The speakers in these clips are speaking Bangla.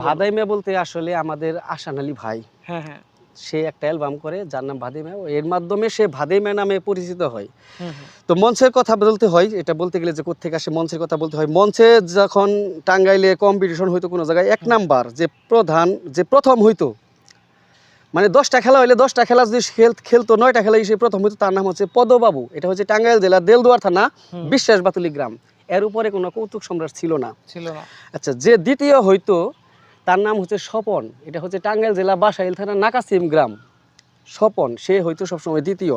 ভাদাই মিয়া বলতে আসলে আমাদের আহসান আলী ভাই। হ্যাঁ, হ্যাঁ। সে একটা অ্যালবাম করে যার নাম ভাদাই মিয়া। এর মাধ্যমে সে ভাদাই মিয়া নামে পরিচিত হয়। হুম, হুম। তো মঞ্চের কথা বলতে হয়, এটা বলতে গেলে যে কোত্থেকে আসে মঞ্চের কথা বলতে হয়। মঞ্চে যখন টাঙ্গাইলে কম্পিটিশন হইতো কোনো জায়গায়, এক হুম। নাম্বার যে প্রথম হইতো, মানে ১০টা খেলা হইলে ১০টা খেলা যদি খেলতো ৯টা খেলায় সে প্রথম হইতো, তার নাম হচ্ছে পদবাবু। এটা হচ্ছে টাঙ্গাইল জেলার দেলদুয়ার থানা, হুম। বিশ্বাস বাতুলি গ্রাম। এর উপরে কোনো কৌতুক সম্রাট ছিল না। ছিল না। আচ্ছা, যে দ্বিতীয় হইতো তার নাম হচ্ছে স্বপন। এটা হচ্ছে টাঙ্গাইল জেলা বাসাইল থানা নাকাসিম গ্রাম। স্বপন সে হয়তো সবসময় দ্বিতীয়,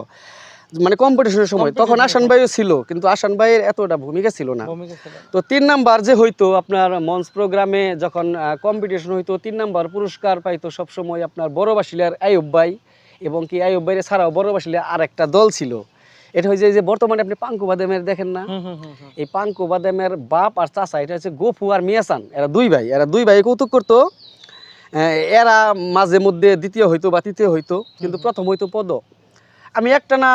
মানে কম্পিটিশনের সময়। তখন কম্পিটিশনের আসান সময় ভাইও ছিল, কিন্তু আসান ভাইয়ের এতটা ভূমিকা ছিল না। ভূমিকা ছিল না। তো ৩ নাম্বার যে হইতো আপনার মঞ্চ প্রোগ্রামে যখন কম্পিটিশন হইতো, ৩ নাম্বার পুরস্কার পাইতো সবসময় আপনার বড় বাসিলার আইয়ুব ভাই, এবং কি আইয়ুব ভাইয়ের ছাড়াও বড় বাসিলার আর একটা দল ছিল। এটা হচ্ছে এই যে বর্তমানে আপনি পাঙ্কু বাদামের দেখেন না, হুম, হুম, হুম, হুম। এই পাঙ্কু বাদামের বাপ আর চাচা, এটা হচ্ছে গফু আর মিয়াসান। এরা দুই ভাই কৌতুক করতো। এরা মাঝে মধ্যে দ্বিতীয় হইতো বা তৃতীয় হইতো, কিন্তু প্রথম হইতো পদ। আমি একটা না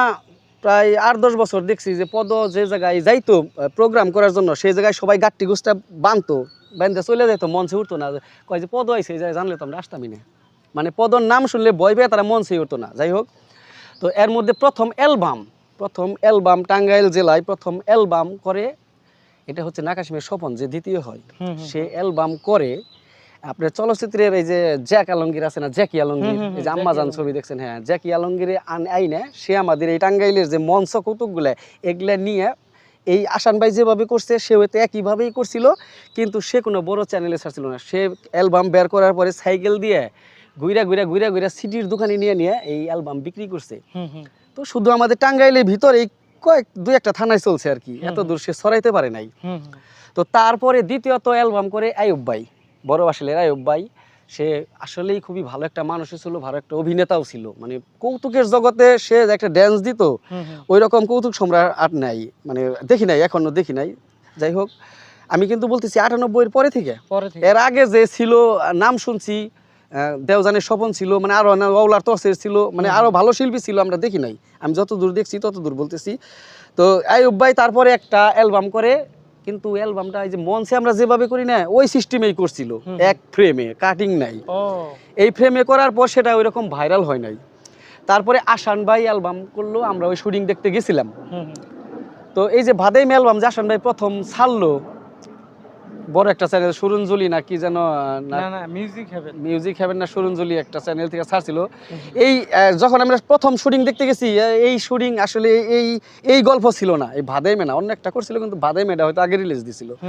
প্রায় ৮-১০ বছর দেখছি যে পদ যে জায়গায় যাইতো প্রোগ্রাম করার জন্য, সেই জায়গায় সবাই গাট্টি গুছটা বানতো, বান্ধে চলে যেত, মঞ্চে উঠতো না। কয় যে পদ আইছে, এই জায়গায় জানলে তো আমরা আসতামই না। মানে পদর নাম শুনলে ভয় পেয়ে তারা মঞ্চে উঠতো না। যাই হোক, তো এর মধ্যে প্রথম অ্যালবাম টাঙ্গাইল জেলায় প্রথম অ্যালবাম করে, এটা হচ্ছে নাকাশিমের স্বপন, যে দ্বিতীয় হয়। হুম, হুম, সে হুম। অ্যালবাম করে আপনার চলচ্চিত্রের এই যে জ্যাক আলমগীর আছে না, জ্যাকি আলমগীর, হুম, এই হুম, যে জ্যাকি আম্মাজান আলমগীর। ছবি দেখছেন, হ্যাঁ, জ্যাকি আলমগীরে আইনে সে আমাদের এই টাঙ্গাইলের যে মঞ্চ কৌতুকগুলা এগুলা নিয়ে এই আসান ভাই যেভাবে করছে সে হয়তো একইভাবেই করছিল, কিন্তু সে কোনো বড় চ্যানেলে ছাড়ছিল না। সে অ্যালবাম বের করার পরে সাইকেল দিয়ে ঘুরা সিটির দোকানে নিয়ে এই অ্যালবাম বিক্রি করছে। হুম, হুম। তো শুধু আমাদের টাঙ্গাইলের ভিতরে এই দুই একটা থানায় চলছে আর কি, হুম, এত হুম। দূর সে ছড়াইতে পারে নাই। হুম, হুম। তো তারপরে দ্বিতীয়ত অ্যালবাম করে আইয়ুব ভাই, বড় বাসিলের আইয়ুব ভাই। সে আসলেই খুবই ভালো একটা মানুষ ছিল, ভালো একটা অভিনেতাও ছিল। মানে কৌতুকের জগতে সে যে একটা ড্যান্স দিত, হুম, হুম। ওই রকম কৌতুক সম্রাট আর নাই, মানে দেখি নাই, এখনো দেখি নাই। যাই হোক, আমি কিন্তু বলতেছি ৯৮-এর পরে থেকে। পরে থেকে। এর আগে যে ছিল নাম শুনছি, দেওজানের স্বপন ছিল, মানে আরো ওলার তসের ছিল, মানে হুম, আরো হুম। ভালো শিল্পী ছিল, আমরা দেখি নাই। আমি যত দূর দেখছি তত দূর বলতেছি। তো আইয়ুব ভাই তারপরে একটা অ্যালবাম করে, কিন্তু অ্যালবামটা এই যে মঞ্চে আমরা যেভাবে করি না, ওই সিস্টেমেই করছিল, হুম, এক হুম। ফ্রেমে, কাটিং নাই। ও! এই ফ্রেমে করার পর সেটা ওইরকম ভাইরাল হয় নাই। তারপরে আসান ভাই অ্যালবাম করলো, আমরা ওই শুটিং দেখতে গেছিলাম। হুম, হুম। তো এই যে ভাদাইম অ্যালবাম যে আসান ভাই প্রথম ছাড়লো, বড় একটা চ্যানেল সুরঞ্জলি না কি যেন, না না, না, মিউজিক হেভেন। মিউজিক হেভেন না সুরঞ্জলি একটা চ্যানেল থেকে ছাড়ছিল। হুম, হুম। এই যখন আমরা প্রথম শুটিং দেখতে গেছি, এই শুটিং আসলে এই এই গল্প ছিল না, এই ভাদাইমে না, অন্য একটা করছিল, কিন্তু ভাদাইমেটা হয়তো আগে রিলিজ দিছিল। হুম।